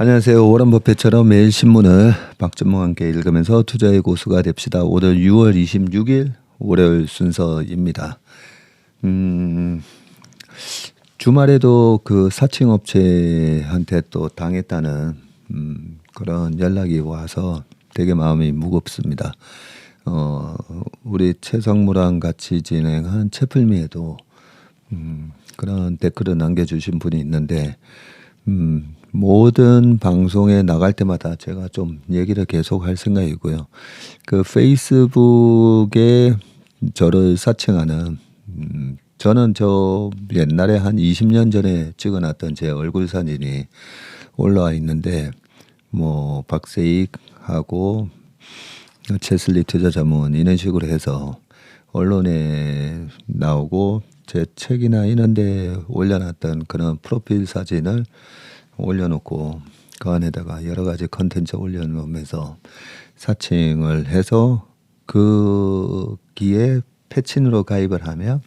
안녕하세요. 워런 버핏처럼 매일 신문을 박준모와 함께 읽으면서 투자의 고수가 됩시다. 오늘 6월 26일 월요일 순서입니다. 주말에도 그 사칭 업체한테 또 당했다는 그런 연락이 와서 되게 마음이 무겁습니다. 우리 최성무랑 같이 진행한 채플미에도 그런 댓글을 남겨주신 분이 있는데 모든 방송에 나갈 때마다 제가 좀 얘기를 계속 할 생각이고요. 그 페이스북에 저를 사칭하는 저는 저 옛날에 한 20년 전에 찍어놨던 제 얼굴 사진이 올라와 있는데 뭐 박세익하고 체슬리 투자자문 이런 식으로 해서 언론에 나오고 제 책이나 이런 데 올려놨던 그런 프로필 사진을 올려놓고 그 안에다가 여러 가지 컨텐츠 올려놓으면서 사칭을 해서 거기에 패친으로 가입을 하면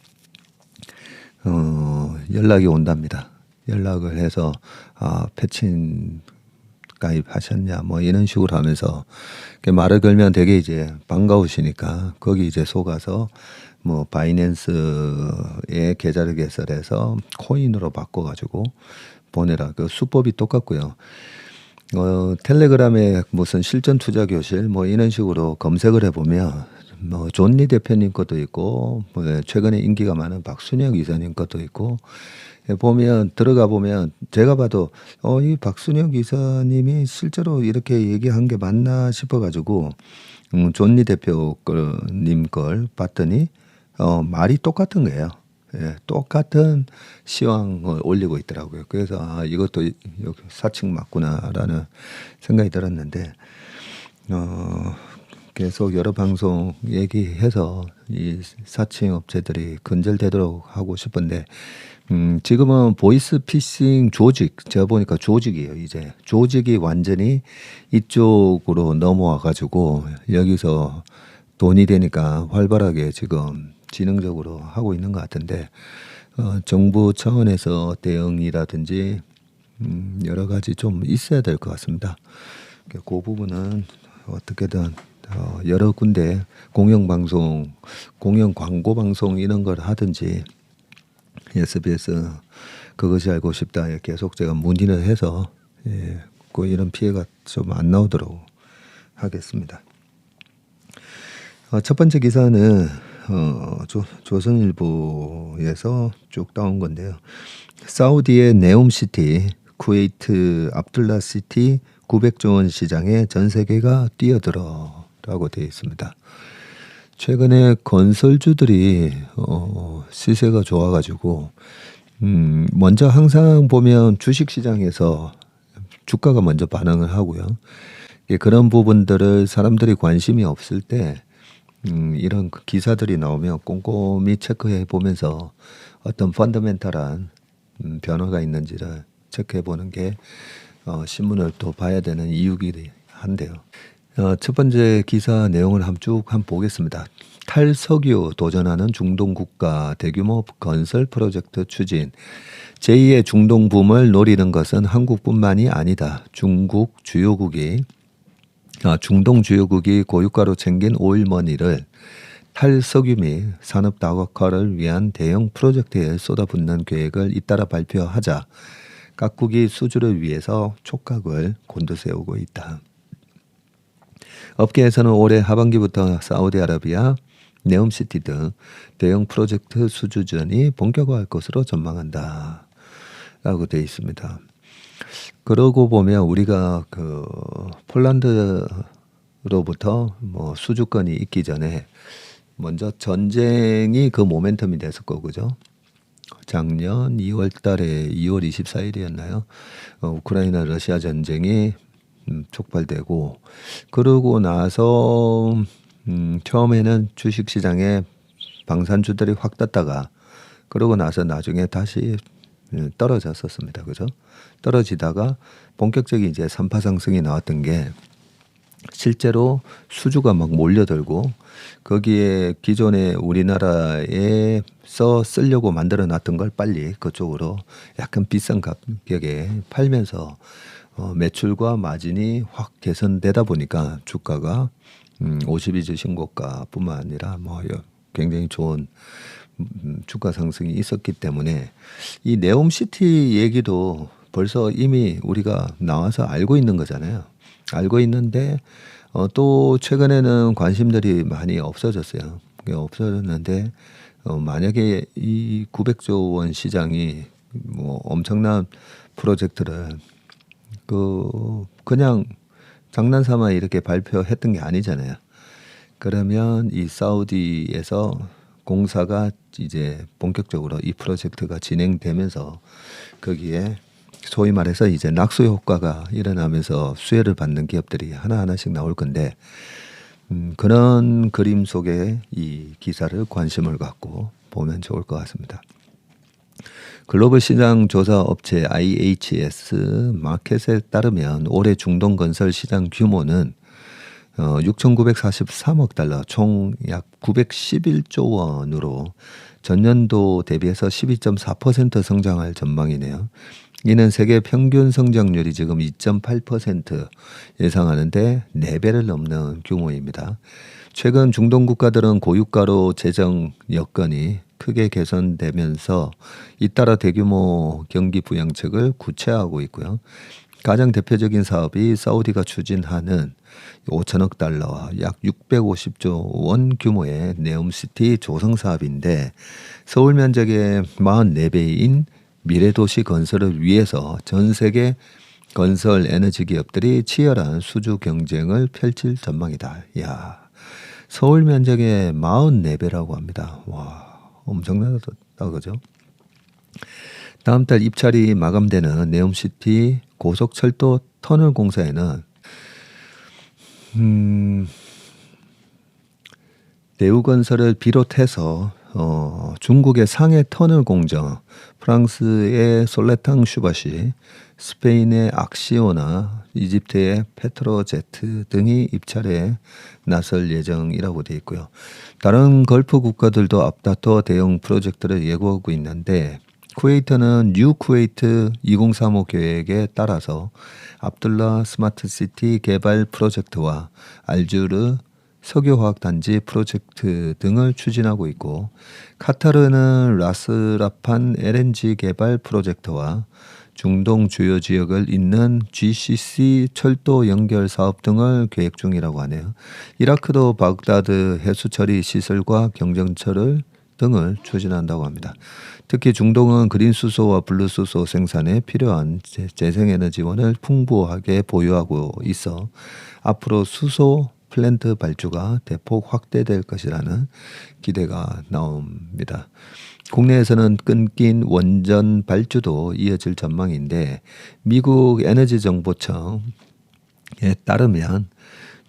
연락이 온답니다. 연락을 해서 패친 가입하셨냐 뭐 이런 식으로 하면서 말을 걸면 되게 이제 반가우시니까 거기 이제 속아서 뭐 바이낸스의 계좌를 개설해서 코인으로 바꿔가지고 보내라. 그 수법이 똑같고요. 텔레그램에 무슨 실전 투자 교실 뭐 이런 식으로 검색을 해보면 뭐 존리 대표님 것도 있고 뭐 최근에 인기가 많은 박순혁 이사님 것도 있고 보면 들어가 보면 제가 봐도 이 박순혁 이사님이 실제로 이렇게 얘기한 게 맞나 싶어가지고 존리 대표님 걸 봤더니 말이 똑같은 거예요. 예, 똑같은 시황을 올리고 있더라고요. 그래서 이것도 사칭 맞구나라는 생각이 들었는데 계속 여러 방송 얘기해서 이 사칭 업체들이 근절되도록 하고 싶은데 지금은 보이스 피싱 조직 제가 보니까 조직이에요. 이제 조직이 완전히 이쪽으로 넘어와 가지고 여기서 돈이 되니까 활발하게 지금 지능적으로 하고 있는 것 같은데 정부 차원에서 대응이라든지 여러 가지 좀 있어야 될 것 같습니다. 그 부분은 어떻게든 여러 군데 공영방송, 공영 광고 방송 이런 걸 하든지 SBS 그것이 알고 싶다 계속 제가 문의를 해서 그 이런 피해가 좀 안 나오도록 하겠습니다. 첫 번째 기사는 조선일보에서 쭉 따온 건데요. 사우디의 네옴시티, 쿠웨이트 압둘라시티 900조 원 시장에 전 세계가 뛰어들어라고 되어 있습니다. 최근에 건설주들이 시세가 좋아가지고 먼저 항상 보면 주식시장에서 주가가 먼저 반응을 하고요. 그런 부분들을 사람들이 관심이 없을 때 이런 기사들이 나오면 꼼꼼히 체크해 보면서 어떤 펀더멘탈한 변화가 있는지를 체크해 보는 게 신문을 또 봐야 되는 이유이긴 한데요. 첫 번째 기사 내용을 한번 보겠습니다. 탈석유 도전하는 중동 국가 대규모 건설 프로젝트 추진. 제2의 중동 붐을 노리는 것은 한국뿐만이 아니다. 중동 주요국이 고유가로 챙긴 오일머니를 탈석유 및 산업 다각화를 위한 대형 프로젝트에 쏟아붓는 계획을 잇따라 발표하자 각국이 수주를 위해서 촉각을 곤두세우고 있다. 업계에서는 올해 하반기부터 사우디아라비아, 네옴시티 등 대형 프로젝트 수주전이 본격화할 것으로 전망한다. 라고 되어 있습니다. 그러고 보면 우리가 그 폴란드로부터 뭐 수주권이 있기 전에 먼저 전쟁이 그 모멘텀이 됐었고 그죠? 작년 2월 달에 2월 24일이었나요? 우크라이나 러시아 전쟁이 촉발되고 그러고 나서 처음에는 주식시장에 방산주들이 확 떴다가 그러고 나서 나중에 다시 떨어졌었습니다. 그죠? 떨어지다가 본격적인 이제 3파 상승이 나왔던 게 실제로 수주가 막 몰려들고 거기에 기존에 우리나라에서 쓰려고 만들어 놨던 걸 빨리 그쪽으로 약간 비싼 가격에 팔면서 매출과 마진이 확 개선되다 보니까 주가가 52주 신고가뿐만 아니라 뭐 굉장히 좋은 주가 상승이 있었기 때문에 이 네옴시티 얘기도 벌써 이미 우리가 나와서 알고 있는 거잖아요. 알고 있는데 또 최근에는 관심들이 많이 없어졌어요. 없어졌는데 만약에 이 900조 원 시장이 뭐 엄청난 프로젝트를 그냥 장난삼아 이렇게 발표했던 게 아니잖아요. 그러면 이 사우디에서 공사가 이제 본격적으로 이 프로젝트가 진행되면서 거기에 소위 말해서 이제 낙수 효과가 일어나면서 수혜를 받는 기업들이 하나하나씩 나올 건데 그런 그림 속에 이 기사를 관심을 갖고 보면 좋을 것 같습니다. 글로벌 시장 조사 업체 IHS 마켓에 따르면 올해 중동 건설 시장 규모는 6,943억 달러, 총 약 911조 원으로 전년도 대비해서 12.4% 성장할 전망이네요. 이는 세계 평균 성장률이 지금 2.8% 예상하는데 4배를 넘는 규모입니다. 최근 중동 국가들은 고유가로 재정 여건이 크게 개선되면서 잇따라 대규모 경기 부양책을 구체화하고 있고요. 가장 대표적인 사업이 사우디가 추진하는 5천억 달러와 약 650조 원 규모의 네옴시티 조성 사업인데 서울 면적의 44배인 미래도시 건설을 위해서 전 세계 건설 에너지 기업들이 치열한 수주 경쟁을 펼칠 전망이다. 야, 서울 면적의 44배라고 합니다. 와, 엄청나다 그죠? 다음 달 입찰이 마감되는 네옴시티 고속철도 터널 공사에는 대우건설을 비롯해서 중국의 상해 터널 공정, 프랑스의 솔레탕 슈바시, 스페인의 악시오나, 이집트의 페트로제트 등이 입찰에 나설 예정이라고 되어 있고요. 다른 걸프 국가들도 앞다퉈 대형 프로젝트를 예고하고 있는데 쿠웨이트는 뉴 쿠웨이트 2035 계획에 따라서 압둘라 스마트시티 개발 프로젝트와 알주르 석유화학단지 프로젝트 등을 추진하고 있고 카타르는 라스라판 LNG 개발 프로젝트와 중동 주요 지역을 잇는 GCC 철도 연결 사업 등을 계획 중이라고 하네요. 이라크도 바그다드 해수처리 시설과 경정철을 등을 추진한다고 합니다. 특히 중동은 그린 수소와 블루 수소 생산에 필요한 재생에너지 지원을 풍부하게 보유하고 있어 앞으로 수소 플랜트 발주가 대폭 확대될 것이라는 기대가 나옵니다. 국내에서는 끊긴 원전 발주도 이어질 전망인데 미국 에너지정보청에 따르면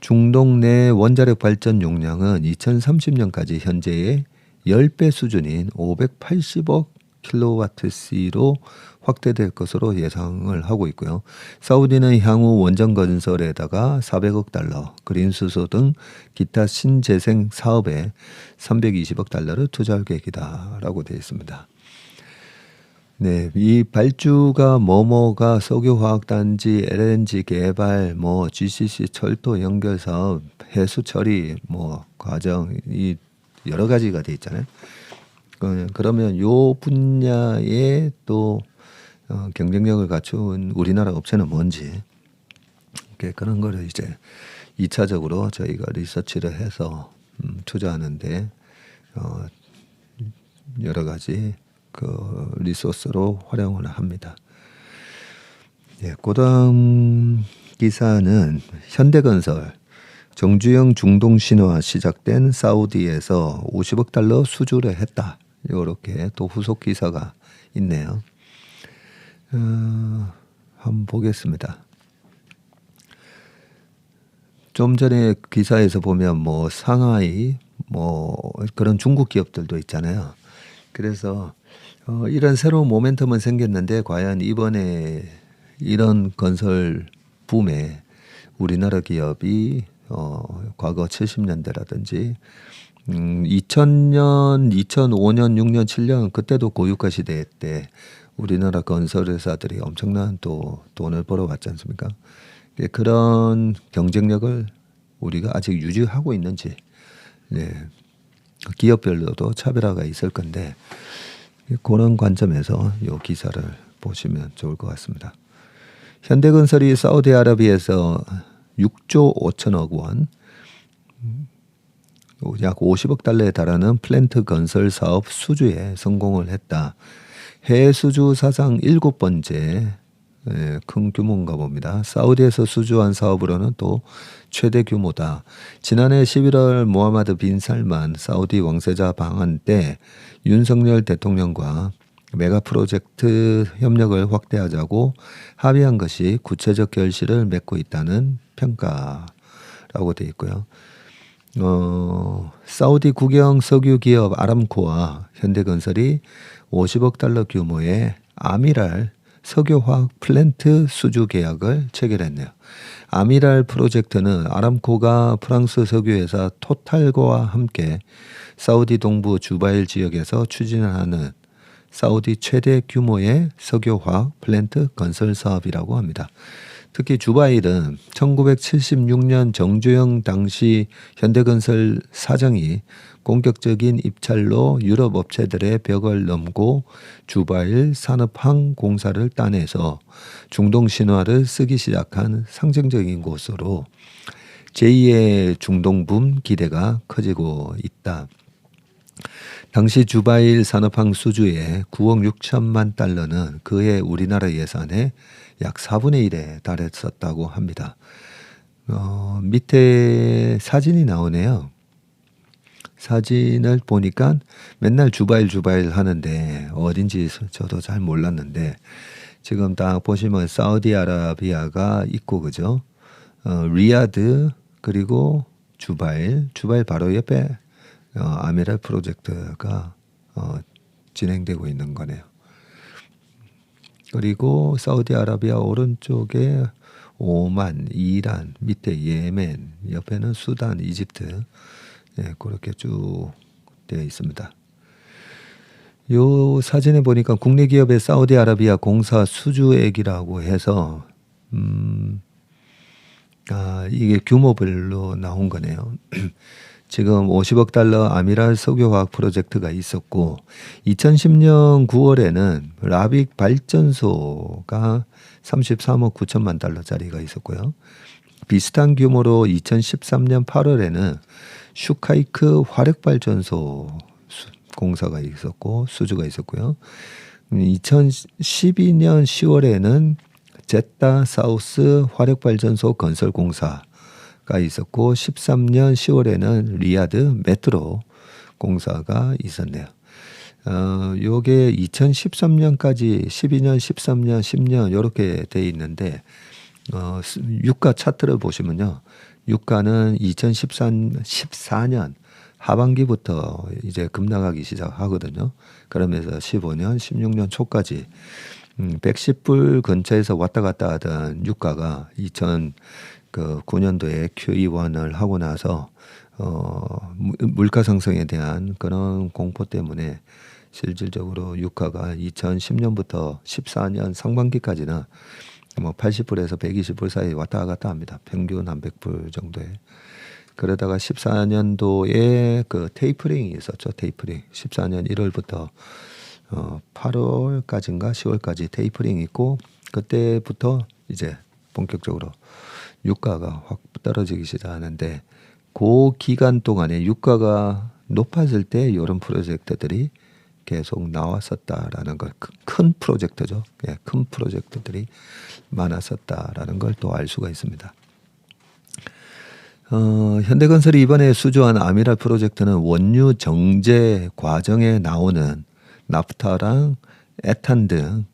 중동 내 원자력 발전 용량은 2030년까지 현재의 10배 수준인 580억 킬로와트시로 확대될 것으로 예상을 하고 있고요. 사우디는 향후 원전 건설에다가 400억 달러, 그린 수소 등 기타 신재생 사업에 320억 달러를 투자할 계획이다라고 되어 있습니다. 네, 이 발주가 뭐뭐가 석유화학단지, LNG 개발, 뭐 GCC 철도 연결 사업, 해수 처리, 뭐 과정이 여러 가지가 돼 있잖아요. 그러면 요 분야에 또 경쟁력을 갖춘 우리나라 업체는 뭔지 그런 거를 이제 2차적으로 저희가 리서치를 해서 투자하는데 여러 가지 그 리소스로 활용을 합니다. 예, 그다음 기사는 현대건설 정주영 중동 신화 시작된 사우디에서 50억 달러 수주를 했다. 이렇게 또 후속 기사가 있네요. 한번 보겠습니다. 좀 전에 기사에서 보면 뭐 상하이 뭐 그런 중국 기업들도 있잖아요. 그래서 이런 새로운 모멘텀은 생겼는데 과연 이번에 이런 건설 붐에 우리나라 기업이 과거 70년대라든지 2000년, 2005년, 6년, 7년 그때도 고유가 시대 때 우리나라 건설 회사들이 엄청난 또 돈을 벌어왔지 않습니까? 그런 경쟁력을 우리가 아직 유지하고 있는지, 네, 기업별로도 차별화가 있을 건데 그런 관점에서 이 기사를 보시면 좋을 것 같습니다. 현대건설이 사우디아라비아에서 6조 5천억 원, 약 50억 달러에 달하는 플랜트 건설 사업 수주에 성공을 했다. 해외 수주 사상 7번째 큰 규모인가 봅니다. 사우디에서 수주한 사업으로는 또 최대 규모다. 지난해 11월 모하마드 빈 살만 사우디 왕세자 방한 때 윤석열 대통령과 메가 프로젝트 협력을 확대하자고 합의한 것이 구체적 결실을 맺고 있다는 평가라고 되어 있고요. 사우디 국영 석유 기업 아람코와 현대건설이 50억 달러 규모의 아미랄 석유화학 플랜트 수주 계약을 체결했네요. 아미랄 프로젝트는 아람코가 프랑스 석유회사 토탈과 함께 사우디 동부 주바일 지역에서 추진하는 사우디 최대 규모의 석유화학 플랜트 건설 사업이라고 합니다. 특히 주바일은 1976년 정주영 당시 현대건설 사장이 공격적인 입찰로 유럽 업체들의 벽을 넘고 주바일 산업항공사를 따내서 중동 신화를 쓰기 시작한 상징적인 곳으로 제2의 중동붐 기대가 커지고 있다. 당시 주바일 산업항 수주의 9억 6천만 달러는 그해 우리나라 예산의 약 4분의 1에 달했었다고 합니다. 밑에 사진이 나오네요. 사진을 보니까 맨날 주바일 하는데 어딘지 저도 잘 몰랐는데 지금 딱 보시면 사우디아라비아가 있고 그죠? 리야드 그리고 주바일 바로 옆에 아미랄 프로젝트가 진행되고 있는 거네요. 그리고 사우디아라비아 오른쪽에 오만, 이란, 밑에 예멘, 옆에는 수단, 이집트, 네, 그렇게 쭉 되어 있습니다. 요 사진에 보니까 국내 기업의 사우디아라비아 공사 수주액이라고 해서 이게 규모별로 나온 거네요. 지금 50억 달러 아미랄 석유화학 프로젝트가 있었고 2010년 9월에는 라빅 발전소가 33억 9천만 달러짜리가 있었고요. 비슷한 규모로 2013년 8월에는 슈카이크 화력발전소 공사가 있었고 수주가 있었고요. 2012년 10월에는 제타 사우스 화력발전소 건설 공사가 있었고 13년 10월에는 리야드 메트로 공사가 있었네요. 요게 2013년까지 12년, 13년, 10년 이렇게 돼 있는데 유가 차트를 보시면요. 유가는 2014년 하반기부터 이제 급락하기 시작하거든요. 그러면서 15년, 16년 초까지 110불 근처에서 왔다 갔다 하던 유가가 2009년도에 QE1을 하고 나서 물가 상승에 대한 그런 공포 때문에 실질적으로 유가가 2010년부터 14년 상반기까지는 뭐 80불에서 120불 사이 왔다 갔다 합니다. 평균 한 100불 정도에. 그러다가 14년도에 그 테이퍼링이 있었죠. 테이퍼링. 14년 1월부터 8월까지인가 10월까지 테이퍼링이 있고 그때부터 이제 본격적으로 유가가 확 떨어지기 시작하는데 그 기간 동안에 유가가 높아질 때 이런 프로젝트들이 계속 나왔었다라는 걸 큰 프로젝트죠. 큰 프로젝트들이 많았었다라는 걸 또 알 수가 있습니다. 현대건설이 이번에 수주한 아미랄 프로젝트는 원유 정제 과정에 나오는 나프타랑 에탄 등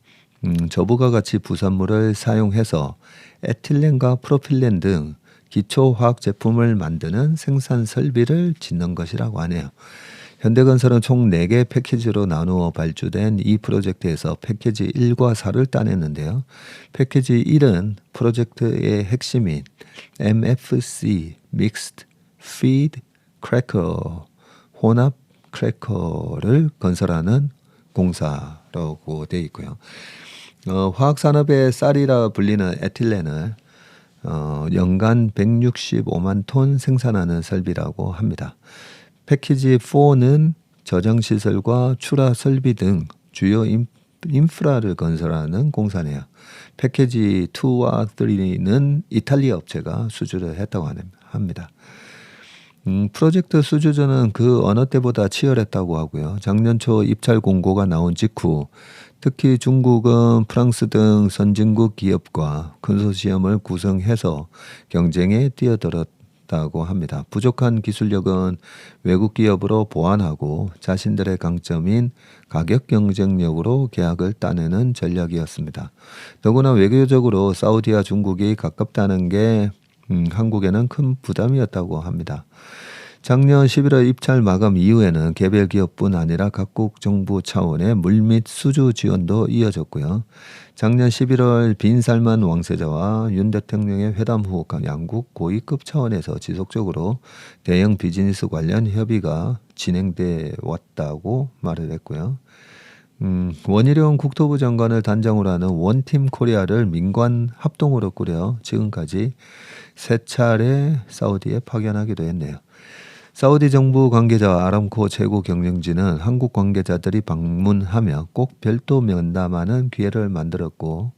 저부가 가치 부산물을 사용해서 에틸렌과 프로필렌 등 기초화학 제품을 만드는 생산 설비를 짓는 것이라고 하네요. 현대건설은 총 4개 패키지로 나누어 발주된 이 프로젝트에서 패키지 1과 4를 따냈는데요. 패키지 1은 프로젝트의 핵심인 MFC (Mixed Feed Cracker) 혼합 크래커를 건설하는 공사라고 되어 있고요. 화학산업의 쌀이라 불리는 에틸렌을 연간 165만 톤 생산하는 설비라고 합니다. 패키지 4는 저장시설과 출하 설비 등 주요 인프라를 건설하는 공사네요. 패키지 2와 3는 이탈리아 업체가 수주를 했다고 합니다. 프로젝트 수주전은 그 어느 때보다 치열했다고 하고요. 작년 초 입찰 공고가 나온 직후 특히 중국은 프랑스 등 선진국 기업과 컨소시엄을 구성해서 경쟁에 뛰어들었다고 합니다. 부족한 기술력은 외국 기업으로 보완하고 자신들의 강점인 가격 경쟁력으로 계약을 따내는 전략이었습니다. 더구나 외교적으로 사우디와 중국이 가깝다는 게 한국에는 큰 부담이었다고 합니다. 작년 11월 입찰 마감 이후에는 개별 기업뿐 아니라 각국 정부 차원의 물밑 수주 지원도 이어졌고요. 작년 11월 빈 살만 왕세자와 윤 대통령의 회담 후 양국 고위급 차원에서 지속적으로 대형 비즈니스 관련 협의가 진행돼 왔다고 말을 했고요. 원희룡 국토부 장관을 단장으로 하는 원팀 코리아를 민관 합동으로 꾸려 지금까지 3차례 사우디에 파견하기도 했네요. 사우디 정부 관계자와 아람코 최고 경영진은 한국 관계자들이 방문하며 꼭 별도 면담하는 기회를 만들었고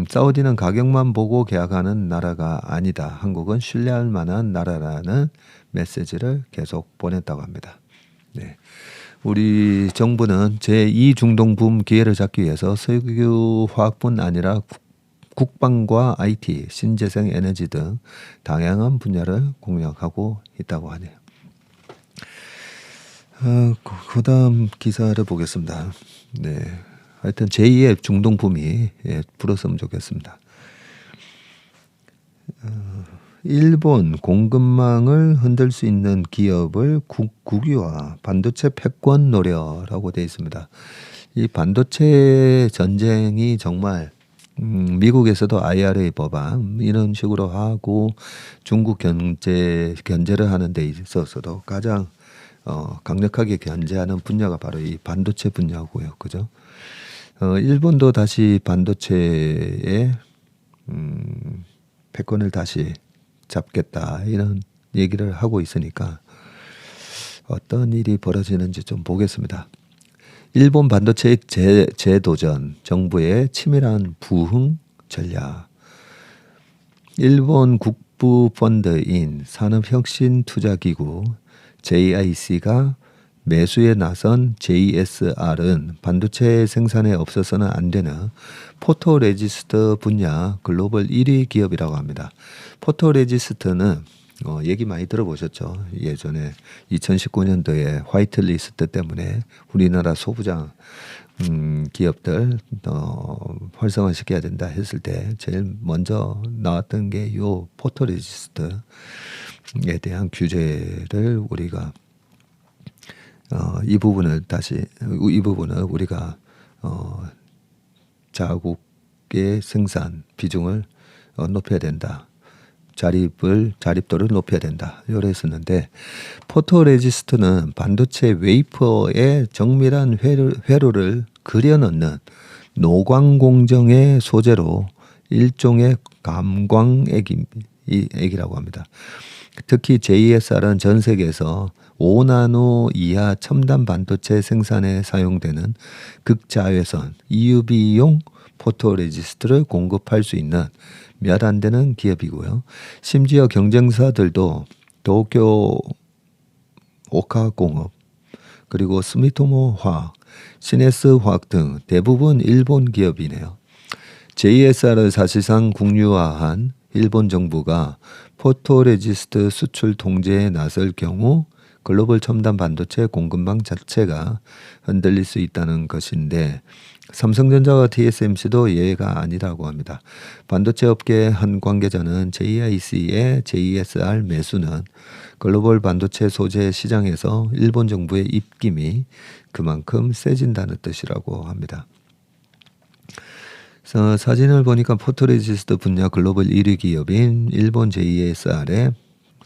사우디는 가격만 보고 계약하는 나라가 아니다. 한국은 신뢰할 만한 나라라는 메시지를 계속 보냈다고 합니다. 네. 우리 정부는 제2중동붐 기회를 잡기 위해서 석유 화학뿐 아니라 국방과 IT, 신재생 에너지 등 다양한 분야를 공략하고 있다고 하네요. 그다음 기사를 보겠습니다. 네, 하여튼 제2의 중동붐이 불었으면 좋겠습니다. 일본 공급망을 흔들 수 있는 기업을 국유화, 반도체 패권 노려라고 되어 있습니다. 이 반도체 전쟁이 정말 미국에서도 IRA 법안 이런 식으로 하고 중국 견제를 하는 데 있어서도 가장 강력하게 견제하는 분야가 바로 이 반도체 분야고요. 그죠? 일본도 다시 반도체의 패권을 다시 잡겠다 이런 얘기를 하고 있으니까 어떤 일이 벌어지는지 좀 보겠습니다. 일본 반도체 재도전, 정부의 치밀한 부흥 전략. 일본 국부 펀드인 산업혁신투자기구 JIC가 매수에 나선 JSR은 반도체 생산에 없어서는 안 되는 포토레지스트 분야 글로벌 1위 기업이라고 합니다. 포토레지스트는 얘기 많이 들어보셨죠. 예전에 2019년도에 화이트리스트 때문에 우리나라 소부장 기업들 활성화시켜야 된다 했을 때 제일 먼저 나왔던 게 요 포토레지스트에 대한 규제를 우리가 이 부분을 우리가 자국의 생산 비중을 높여야 된다. 자립도를 높여야 된다. 이래 했었는데 포토레지스트는 반도체 웨이퍼에 정밀한 회로를 그려넣는 노광 공정의 소재로 일종의 감광액이라고 합니다. 특히 JSR은 전 세계에서 5나노 이하 첨단 반도체 생산에 사용되는 극자외선 EUV용 포토레지스트를 공급할 수 있는 몇 안 되는 기업이고요. 심지어 경쟁사들도 도쿄 오카공업 그리고 스미토모 화학, 시네스 화학 등 대부분 일본 기업이네요. JSR을 사실상 국유화한 일본 정부가 포토레지스트 수출 통제에 나설 경우 글로벌 첨단 반도체 공급망 자체가 흔들릴 수 있다는 것인데 삼성전자와 TSMC도 예외가 아니라고 합니다. 반도체 업계 한 관계자는 JIC의 JSR 매수는 글로벌 반도체 소재 시장에서 일본 정부의 입김이 그만큼 세진다는 뜻이라고 합니다. 사진을 보니까 포토레지스트 분야 글로벌 1위 기업인 일본 JSR의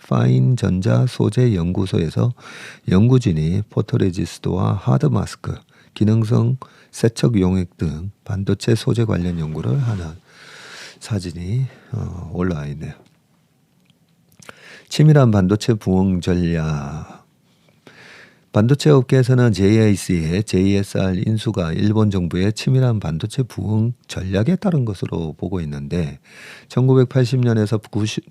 파인 전자 소재 연구소에서 연구진이 포토레지스트와 하드 마스크, 기능성 세척 용액 등 반도체 소재 관련 연구를 하는 사진이 올라와 있네요. 치밀한 반도체 부흥 전략. 반도체 업계에서는 JIC의 JSR 인수가 일본 정부의 치밀한 반도체 부흥 전략에 따른 것으로 보고 있는데 1980년에서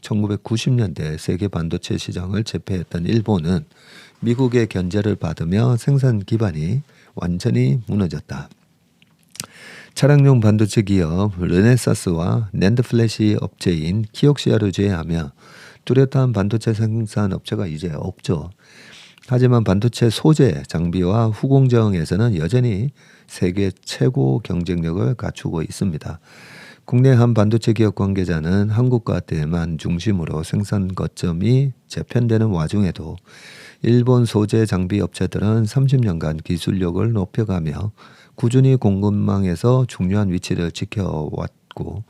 1990년대 세계 반도체 시장을 제패했던 일본은 미국의 견제를 받으며 생산 기반이 완전히 무너졌다. 차량용 반도체 기업 르네사스와 낸드 플래시 업체인 키옥시아를 제외하며 뚜렷한 반도체 생산 업체가 이제 없죠. 하지만 반도체 소재, 장비와 후공정에서는 여전히 세계 최고 경쟁력을 갖추고 있습니다. 국내 한 반도체 기업 관계자는 한국과 대만 중심으로 생산 거점이 재편되는 와중에도 일본 소재 장비 업체들은 30년간 기술력을 높여가며 꾸준히 공급망에서 중요한 위치를 지켜왔고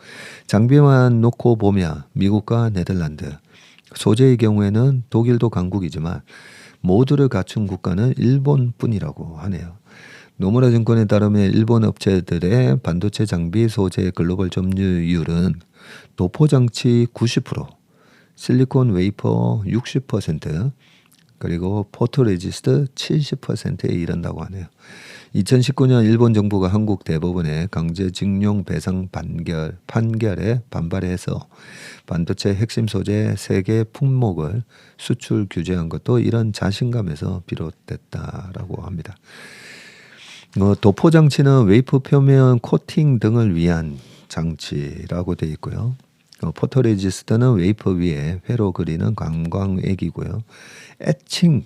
장비만 놓고 보면 미국과 네덜란드, 소재의 경우에는 독일도 강국이지만 모두를 갖춘 국가는 일본뿐이라고 하네요. 노무라 증권에 따르면 일본 업체들의 반도체 장비 소재 글로벌 점유율은 도포 장치 90%, 실리콘 웨이퍼 60%, 그리고 포토레지스트 70%에 이른다고 하네요. 2019년 일본 정부가 한국 대법원의 강제징용 배상 판결에 반발해서 반도체 핵심 소재 3개 품목을 수출 규제한 것도 이런 자신감에서 비롯됐다라고 합니다. 도포 장치는 웨이퍼 표면 코팅 등을 위한 장치라고 되어 있고요. 포토레지스트는 웨이퍼 위에 회로 그리는 관광액이고요. 에칭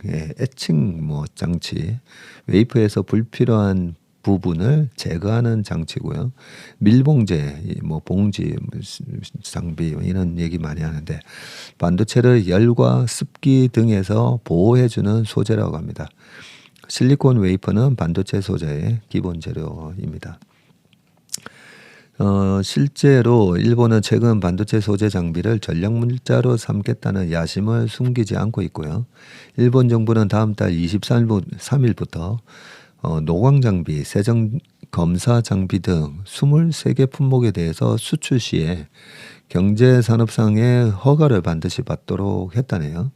장치, 웨이퍼에서 불필요한 부분을 제거하는 장치고요. 밀봉제, 봉지 장비 이런 얘기 많이 하는데 반도체를 열과 습기 등에서 보호해주는 소재라고 합니다. 실리콘 웨이퍼는 반도체 소재의 기본 재료입니다. 실제로 일본은 최근 반도체 소재 장비를 전략물자로 삼겠다는 야심을 숨기지 않고 있고요. 일본 정부는 다음 달 23일부터 노광 장비, 세정 검사 장비 등 23개 품목에 대해서 수출 시에 경제산업상의 허가를 반드시 받도록 했다네요.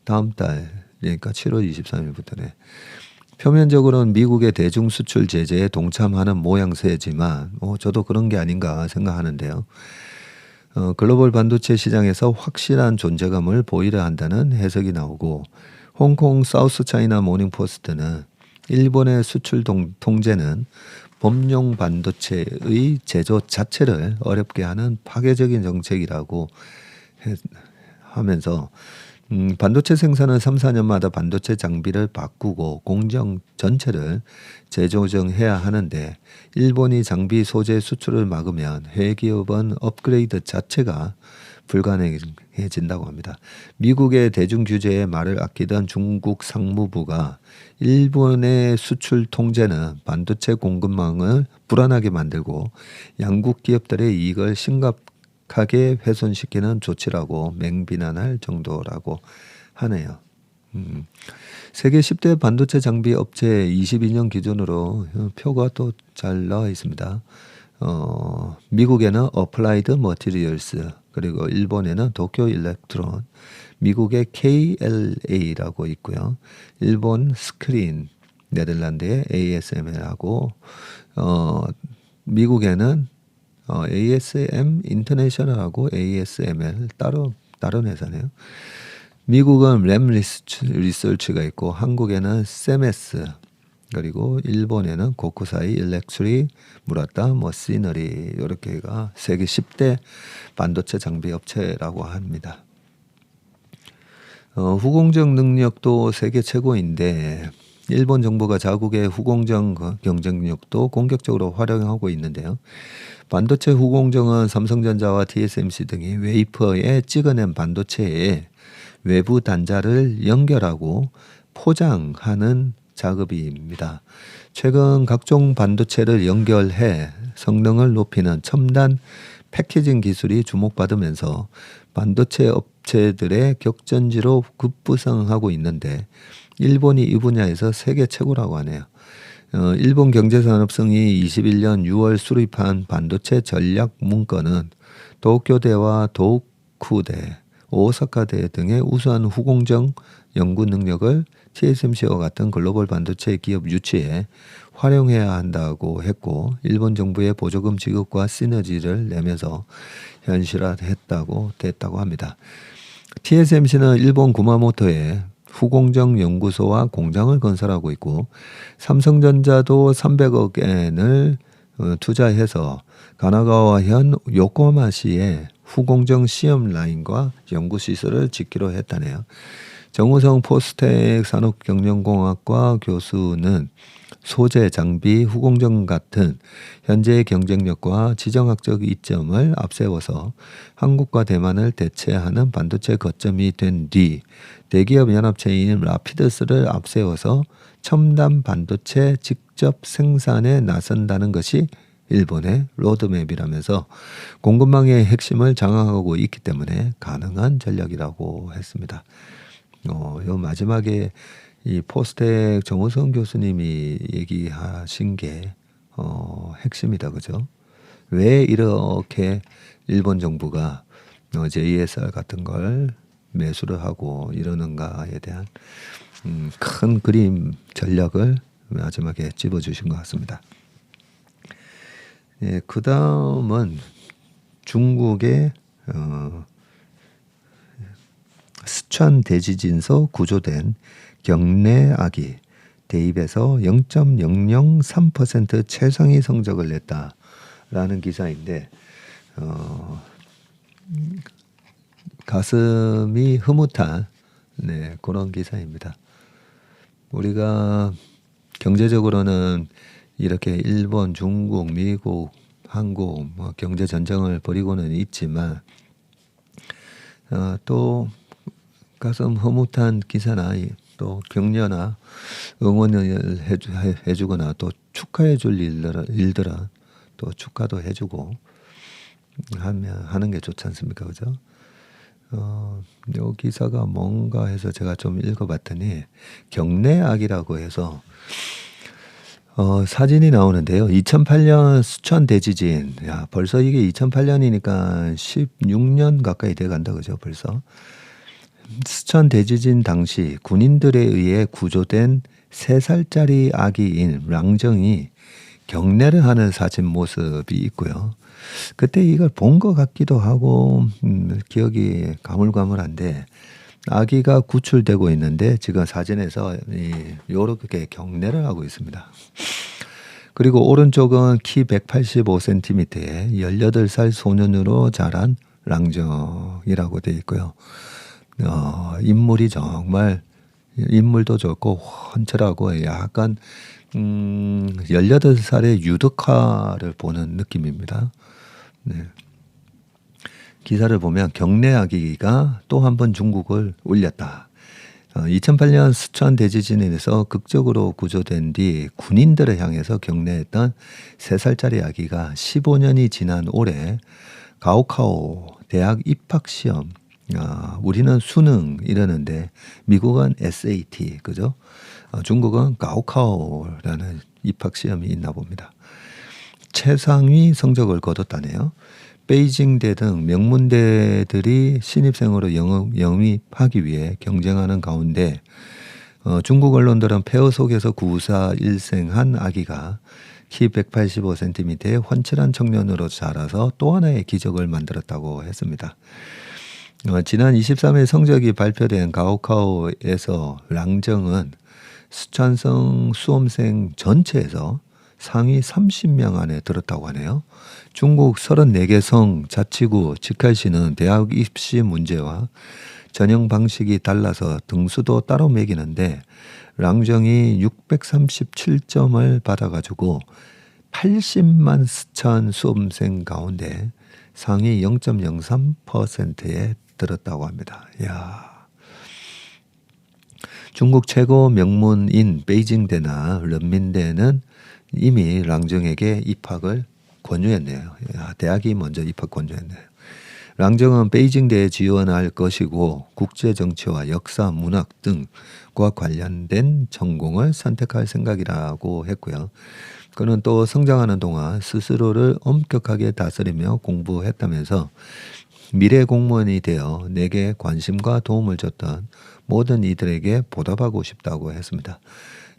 다음 달, 그러니까 7월 23일부터네. 표면적으로는 미국의 대중 수출 제재에 동참하는 모양새지만 저도 그런 게 아닌가 생각하는데요. 글로벌 반도체 시장에서 확실한 존재감을 보이려 한다는 해석이 나오고 홍콩 사우스 차이나 모닝포스트는 일본의 수출 통제는 범용 반도체의 제조 자체를 어렵게 하는 파괴적인 정책이라고 하면서 반도체 생산은 3, 4년마다 반도체 장비를 바꾸고 공정 전체를 재조정해야 하는데 일본이 장비 소재 수출을 막으면 해외 기업은 업그레이드 자체가 불가능해진다고 합니다. 미국의 대중 규제에 말을 아끼던 중국 상무부가 일본의 수출 통제는 반도체 공급망을 불안하게 만들고 양국 기업들의 이익을 심각하게 훼손시키는 조치라고 맹비난할 정도라고 하네요. 세계 10대 반도체 장비 업체 22년 기준으로 표가 또 잘 나와 있습니다. 미국에는 어플라이드 머티리얼스, 그리고 일본에는 도쿄 일렉트론, 미국의 KLA라고 있고요. 일본 스크린, 네덜란드의 ASML하고 미국에는 ASM 인터내셔널하고 ASML 다른 회사네요. 미국은 램 리서치가 있고 한국에는 세메스, 그리고 일본에는 고쿠사이 일렉트리, 무라타 머시너리, 이렇게가 세계 10대 반도체 장비 업체라고 합니다. 후공정 능력도 세계 최고인데 일본 정부가 자국의 후공정 경쟁력도 공격적으로 활용하고 있는데요. 반도체 후공정은 삼성전자와 TSMC 등이 웨이퍼에 찍어낸 반도체에 외부 단자를 연결하고 포장하는 작업입니다. 최근 각종 반도체를 연결해 성능을 높이는 첨단 패키징 기술이 주목받으면서 반도체 업체들의 격전지로 급부상하고 있는데 일본이 이 분야에서 세계 최고라고 하네요. 일본 경제산업성이 21년 6월 수립한 반도체 전략 문건은 도쿄대와 도쿠대, 오사카대 등의 우수한 후공정 연구 능력을 TSMC와 같은 글로벌 반도체 기업 유치에 활용해야 한다고 했고 일본 정부의 보조금 지급과 시너지를 내면서 현실화됐다고 합니다. TSMC는 일본 구마모토에 후공정 연구소와 공장을 건설하고 있고 삼성전자도 300억 엔을 투자해서 가나가와현 요코하마시에 후공정 시험 라인과 연구 시설을 짓기로 했다네요. 정우성 포스텍 산업경영공학과 교수는 소재, 장비, 후공정 같은 현재의 경쟁력과 지정학적 이점을 앞세워서 한국과 대만을 대체하는 반도체 거점이 된 뒤 대기업 연합체인 라피드스를 앞세워서 첨단 반도체 직접 생산에 나선다는 것이 일본의 로드맵이라면서 공급망의 핵심을 장악하고 있기 때문에 가능한 전략이라고 했습니다. 요 마지막에 이 포스텍 정우성 교수님이 얘기하신 게 핵심이다, 그죠? 왜 이렇게 일본 정부가 JSR 같은 걸 매수를 하고 이러는가에 대한 큰 그림 전략을 마지막에 찝어주신 것 같습니다. 예, 그 다음은 중국의 스촨 대지진서 구조된 경내 아기 대입에서 0.003% 최상위 성적을 냈다라는 기사인데 가슴이 흐뭇한 그런 기사입니다. 우리가 경제적으로는 이렇게 일본, 중국, 미국, 한국 경제 전쟁을 벌이고는 있지만 또 가슴 흐뭇한 기사나 또 격려나 응원을 해주거나 또 축하해줄 일들은 또 축하도 해주고 하는 게 좋지 않습니까, 그죠? 이 기사가 뭔가 해서 제가 좀 읽어봤더니 경내악이라고 해서 사진이 나오는데요. 2008년 수천 대지진. 야, 벌써 이게 2008년이니까 16년 가까이 돼 간다, 그죠? 벌써. 수천 대지진 당시 군인들에 의해 구조된 3살짜리 아기인 랑정이 경례를 하는 사진 모습이 있고요. 그때 이걸 본 것 같기도 하고 기억이 가물가물한데 아기가 구출되고 있는데 지금 사진에서 이렇게 경례를 하고 있습니다. 그리고 오른쪽은 키 185cm에 18살 소년으로 자란 랑정이라고 되어 있고요. 인물이 정말 인물도 좋고 훤칠하고 약간 18살의 유덕화를 보는 느낌입니다. 네. 기사를 보면 경내 아기가 또 한 번 중국을 울렸다. 2008년 스촨 대지진에서 극적으로 구조된 뒤 군인들을 향해서 경례했던 3살짜리 아기가 15년이 지난 올해 가오카오 대학 입학시험 우리는 수능 이러는데 미국은 SAT 그죠? 중국은 가오카오라는 입학시험이 있나 봅니다. 최상위 성적을 거뒀다네요. 베이징대 등 명문대들이 신입생으로 영입하기 위해 경쟁하는 가운데 중국 언론들은 폐허 속에서 구사일생한 아기가 키 185cm의 훤칠한 청년으로 자라서 또 하나의 기적을 만들었다고 했습니다. 지난 23일 성적이 발표된 가오카오에서 랑정은 수촨성 수험생 전체에서 상위 30명 안에 들었다고 하네요. 중국 34개 성, 자치구, 직할시는 대학 입시 문제와 전형 방식이 달라서 등수도 따로 매기는데 랑정이 637점을 받아가지고 80만 스촨 수험생 가운데 상위 0.03%에 들었다고 합니다. 이야. 중국 최고 명문인 베이징대나 런민대는 이미 랑정에게 입학을 권유했네요. 대학이 먼저 입학 권유했네요. 랑정은 베이징대에 지원할 것이고 국제 정치와 역사, 문학 등과 관련된 전공을 선택할 생각이라고 했고요. 그는 또 성장하는 동안 스스로를 엄격하게 다스리며 공부했다면서 미래 공무원이 되어 내게 관심과 도움을 줬던 모든 이들에게 보답하고 싶다고 했습니다.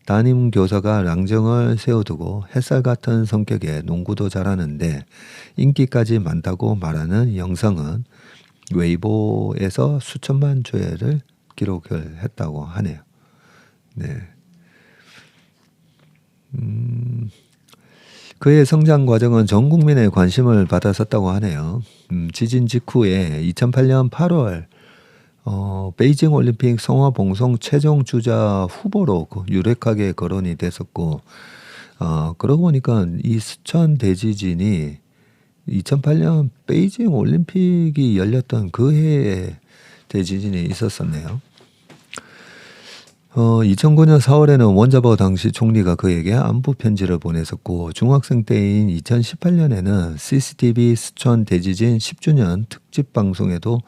담임 교사가 랑정을 세워두고 햇살 같은 성격에 농구도 잘하는데 인기까지 많다고 말하는 영상은 웨이보에서 수천만 조회를 기록을 했다고 하네요. 네. 그의 성장 과정은 전 국민의 관심을 받았었다고 하네요. 지진 직후에 2008년 8월 베이징 올림픽 성화봉송 최종 주자 후보로 유력하게 거론이 됐었고, 그러고 보니까 이 스촨 대지진이 2008년 베이징 올림픽이 열렸던 그 해에 대지진이 있었었네요. 2009년 4월에는 원자버 당시 총리가 그에게 안부 편지를 보냈었고, 중학생 때인 2018년에는 CCTV 스촨 대지진 10주년 특집 방송에도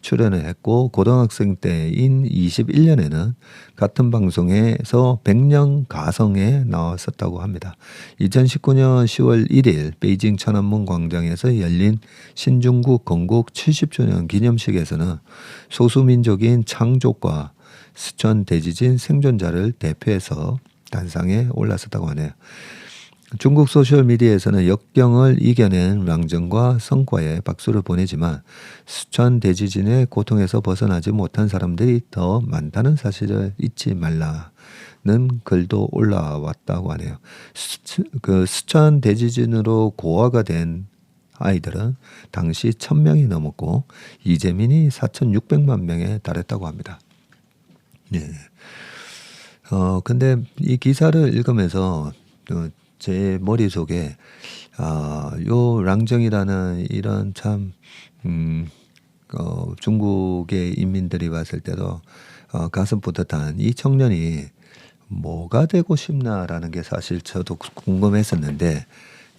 출연을 했고, 고등학생 때인 21년에는 같은 방송에서 백령 가성에 나왔었다고 합니다. 2019년 10월 1일 베이징 천안문 광장에서 열린 신중국 건국 70주년 기념식에서는 소수민족인 창족과 스촨 대지진 생존자를 대표해서 단상에 올랐었다고 하네요. 중국 소셜미디어에서는 역경을 이겨낸 랑정과 성과에 박수를 보내지만 스촨 대지진의 고통에서 벗어나지 못한 사람들이 더 많다는 사실을 잊지 말라는 글도 올라왔다고 하네요. 그 스촨 대지진으로 고아가 된 아이들은 당시 1000명이 넘었고 이재민이 4,600만 명에 달했다고 합니다. 네. 근데 이 기사를 읽으면서 제 머릿속에 요 랑정이라는 이런 참 중국의 인민들이 봤을 때도 가슴 뿌듯한 이 청년이 뭐가 되고 싶나라는 게 사실 저도 궁금했었는데,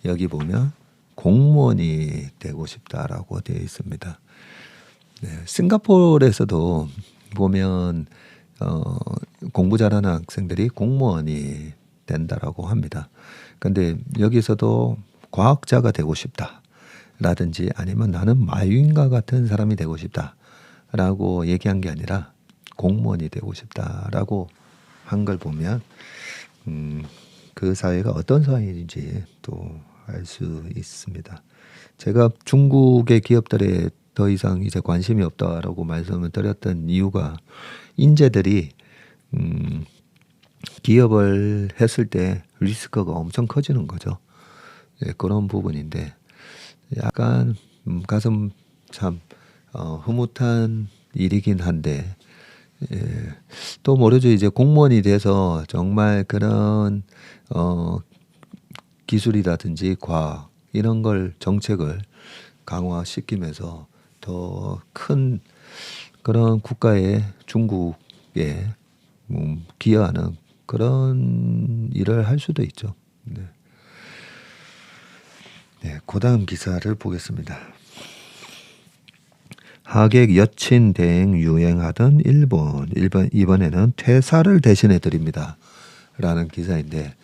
여기 보면 공무원이 되고 싶다라고 되어 있습니다. 네. 싱가포르에서도 보면 공부 잘하는 학생들이 공무원이 된다라고 합니다. 근데 여기서도 과학자가 되고 싶다라든지 아니면 나는 마윈과 같은 사람이 되고 싶다라고 얘기한 게 아니라 공무원이 되고 싶다라고 한 걸 보면 그 사회가 어떤 사회인지 또 알 수 있습니다. 제가 중국의 기업들에 더 이상 이제 관심이 없다라고 말씀을 드렸던 이유가 인재들이 기업을 했을 때 리스크가 엄청 커지는 거죠. 예, 그런 부분인데 약간 가슴 참 흐뭇한 일이긴 한데, 예, 또 모르죠. 이제 공무원이 돼서 정말 그런 기술이라든지 과학 이런 걸 정책을 강화시키면서 더 큰 그런 국가의 중국에 기여하는 그런 일을 할 수도 있죠. 네. 네, 그다음 기사를 보겠습니다. 하객 여친 대행 유행하던 일본 이번에는 퇴사를 대신해 드립니다. 라는 기사인데,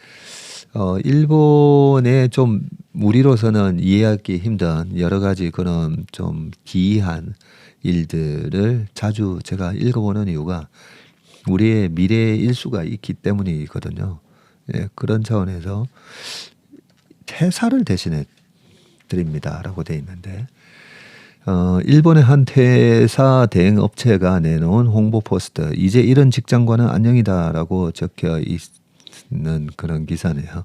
일본에 좀 우리로서는 이해하기 힘든 여러 가지 그런 좀 기이한 일들을 자주 제가 읽어보는 이유가 우리의 미래의 일수가 있기 때문이거든요. 예, 그런 차원에서 퇴사를 대신해 드립니다라고 돼 있는데, 일본의 한 퇴사 대행 업체가 내놓은 홍보 포스터, 이제 이런 직장과는 안녕이다라고 적혀 있는 그런 기사네요.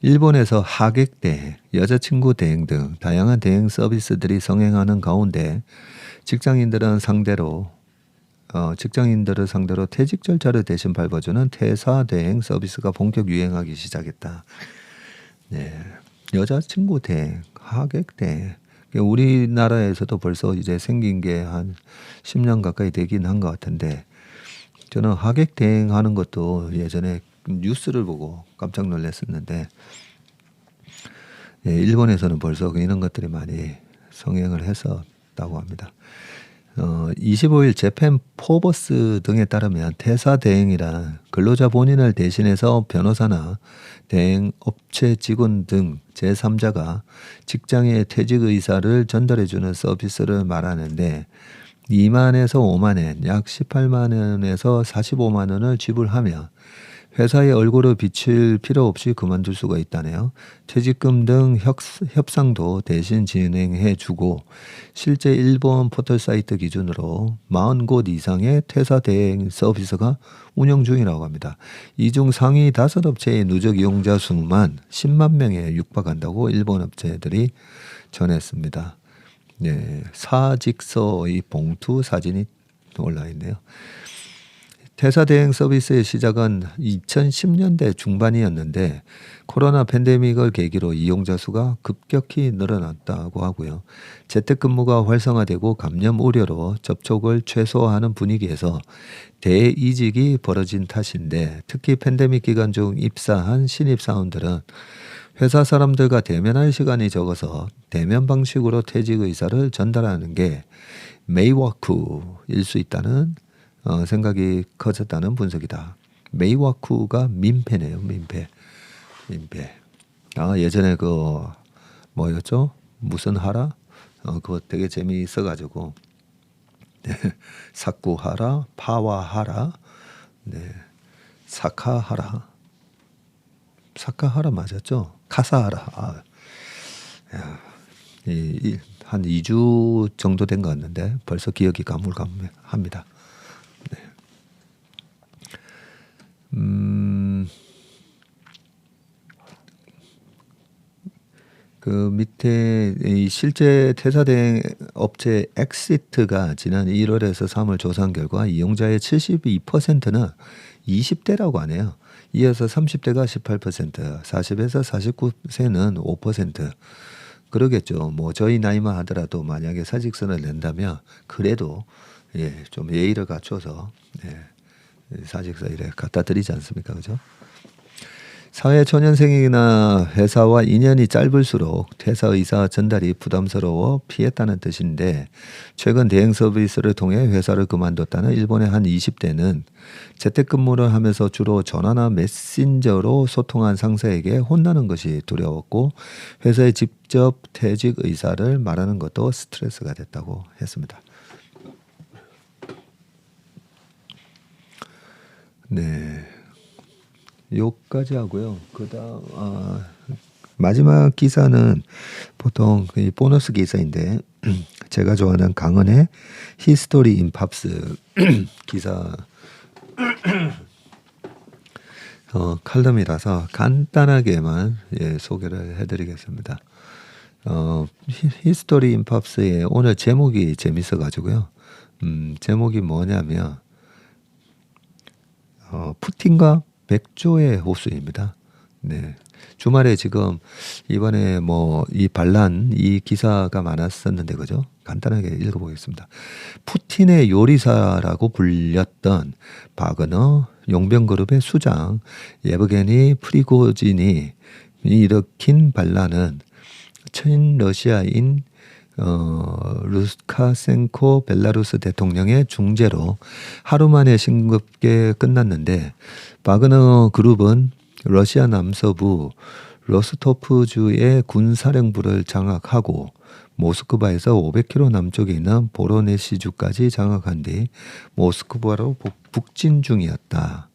일본에서 하객 대행, 여자친구 대행 등 다양한 대행 서비스들이 성행하는 가운데 직장인들을 상대로 퇴직 절차를 대신 밟아주는 퇴사 대행 서비스가 본격 유행하기 시작했다. 네, 여자친구 대행, 하객 대행. 우리나라에서도 벌써 이제 생긴 게 한 10년 가까이 되긴 한 것 같은데, 저는 하객 대행하는 것도 예전에 뉴스를 보고 깜짝 놀랐었는데, 예, 일본에서는 벌써 이런 것들이 많이 성행을 했었다고 합니다. 25일 재팬 포버스 등에 따르면 퇴사 대행이란 근로자 본인을 대신해서 변호사나 대행 업체 직원 등 제3자가 직장의 퇴직 의사를 전달해주는 서비스를 말하는데 2만에서 5만엔 약 18만 원에서 45만 원을 지불하며 회사의 얼굴을 비칠 필요 없이 그만둘 수가 있다네요. 퇴직금 등 협상도 대신 진행해 주고 실제 일본 포털 사이트 기준으로 40곳 이상의 퇴사 대행 서비스가 운영 중이라고 합니다. 이 중 상위 5업체의 누적 이용자 수만 10만 명에 육박한다고 일본 업체들이 전했습니다. 네, 사직서의 봉투 사진이 올라 있네요. 퇴사 대행 서비스의 시작은 2010년대 중반이었는데 코로나 팬데믹을 계기로 이용자 수가 급격히 늘어났다고 하고요. 재택근무가 활성화되고 감염 우려로 접촉을 최소화하는 분위기에서 대이직이 벌어진 탓인데 특히 팬데믹 기간 중 입사한 신입사원들은 회사 사람들과 대면할 시간이 적어서 대면 방식으로 퇴직 의사를 전달하는 게 메이워크일 수 있다는 생각이 커졌다는 분석이다. 메이워크가 민폐네요. 민폐. 예전에 그 뭐였죠? 무슨 하라? 그거 되게 재미있어가지고 네. 사쿠하라, 파와하라, 네. 사카하라 맞았죠? 카사하라. 한 2주 정도 된 것 같는데 벌써 기억이 가물가물합니다. 그 밑에 이 실제 퇴사 대행 업체 엑시트가 지난 1월에서 3월 조사한 결과 이용자의 72%는 20대라고 하네요. 이어서 30대가 18%, 40에서 49세는 5%. 그러겠죠. 뭐 저희 나이만 하더라도 만약에 사직서를 낸다면 그래도 좀 예의를 갖춰서 사직서 이래 갖다 드리지 않습니까? 그죠? 사회 초년생이나 회사와 인연이 짧을수록 퇴사 의사 전달이 부담스러워 피했다는 뜻인데 최근 대행 서비스를 통해 회사를 그만뒀다는 일본의 한 20대는 재택근무를 하면서 주로 전화나 메신저로 소통한 상사에게 혼나는 것이 두려웠고 회사에 직접 퇴직 의사를 말하는 것도 스트레스가 됐다고 했습니다. 네. 요까지 하고요. 그다음 마지막 기사는 보통 보너스 기사인데 제가 좋아하는 강은의 히스토리 인 팝스 기사 칼럼이라서 간단하게만 소개를 해드리겠습니다. 히스토리 인 팝스의 오늘 제목이 재밌어가지고요. 제목이 뭐냐면 푸틴과 백조의 호수입니다. 네. 주말에 지금 이번에 이 반란 이 기사가 많았었는데 그죠? 간단하게 읽어보겠습니다. 푸틴의 요리사라고 불렸던 바그너 용병그룹의 수장 예브게니 프리고진이 일으킨 반란은 친러시아인 루카센코 벨라루스 대통령의 중재로 하루 만에 싱겁게 끝났는데 바그너 그룹은 러시아 남서부 로스토프주의 군사령부를 장악하고 모스크바에서 500km 남쪽에 있는 보로네시주까지 장악한 뒤 모스크바로 북진 중이었다.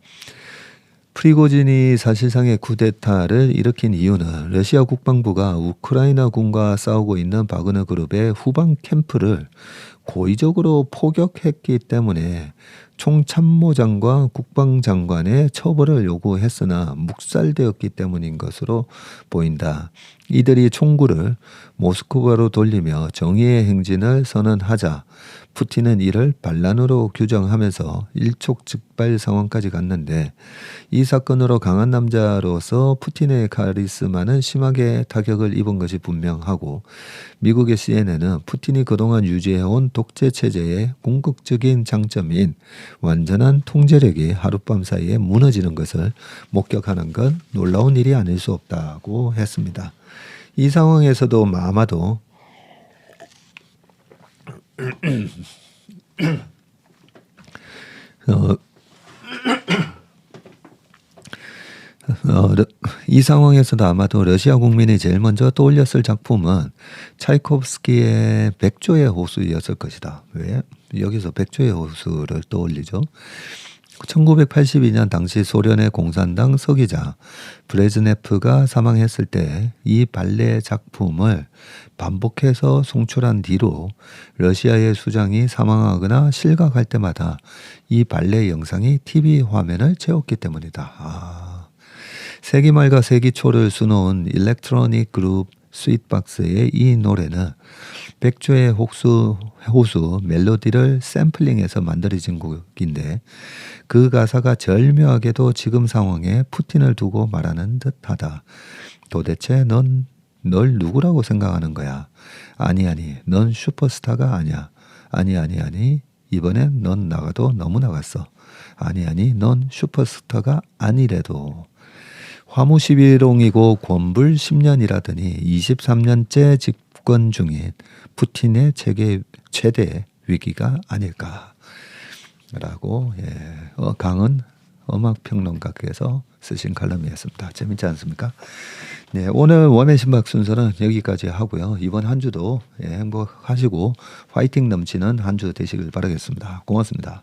프리고진이 사실상의 쿠데타를 일으킨 이유는 러시아 국방부가 우크라이나 군과 싸우고 있는 바그너 그룹의 후방 캠프를 고의적으로 포격했기 때문에 총참모장과 국방장관의 처벌을 요구했으나 묵살되었기 때문인 것으로 보인다. 이들이 총구를 모스크바로 돌리며 정의의 행진을 선언하자 푸틴은 이를 반란으로 규정하면서 일촉즉발 상황까지 갔는데 이 사건으로 강한 남자로서 푸틴의 카리스마는 심하게 타격을 입은 것이 분명하고 미국의 CNN은 푸틴이 그동안 유지해온 독재 체제의 궁극적인 장점인 완전한 통제력이 하룻밤 사이에 무너지는 것을 목격하는 건 놀라운 일이 아닐 수 없다고 했습니다. 이 상황에서도 아마도 어, 이 상황에서도 아마도 러시아 국민이 제일 먼저 떠올렸을 작품은 차이콥스키의 백조의 호수였을 것이다. 왜? 여기서 백조의 호수를 떠올리죠. 1982년 당시 소련의 공산당 서기자 브레즈네프가 사망했을 때 이 발레 작품을 반복해서 송출한 뒤로 러시아의 수장이 사망하거나 실각할 때마다 이 발레 영상이 TV 화면을 채웠기 때문이다. 세기 말과 세기 초를 수놓은 일렉트로닉 그룹 스윗박스의 이 노래는 백조의 호수 멜로디를 샘플링해서 만들어진 곡인데 그 가사가 절묘하게도 지금 상황에 푸틴을 두고 말하는 듯하다. 도대체 넌 널 누구라고 생각하는 거야? 아니 넌 슈퍼스타가 아니야. 아니 이번엔 넌 나가도 너무 나갔어. 아니 넌 슈퍼스타가 아니래도. 화무시비롱이고 권불 10년이라더니 23년째 집권 중인 푸틴의 최대 위기가 아닐까라고 강은 음악평론가께서 쓰신 칼럼이었습니다. 재밌지 않습니까? 네, 오늘 원의 신박 순서는 여기까지 하고요. 이번 한 주도 행복하시고 화이팅 넘치는 한 주 되시길 바라겠습니다. 고맙습니다.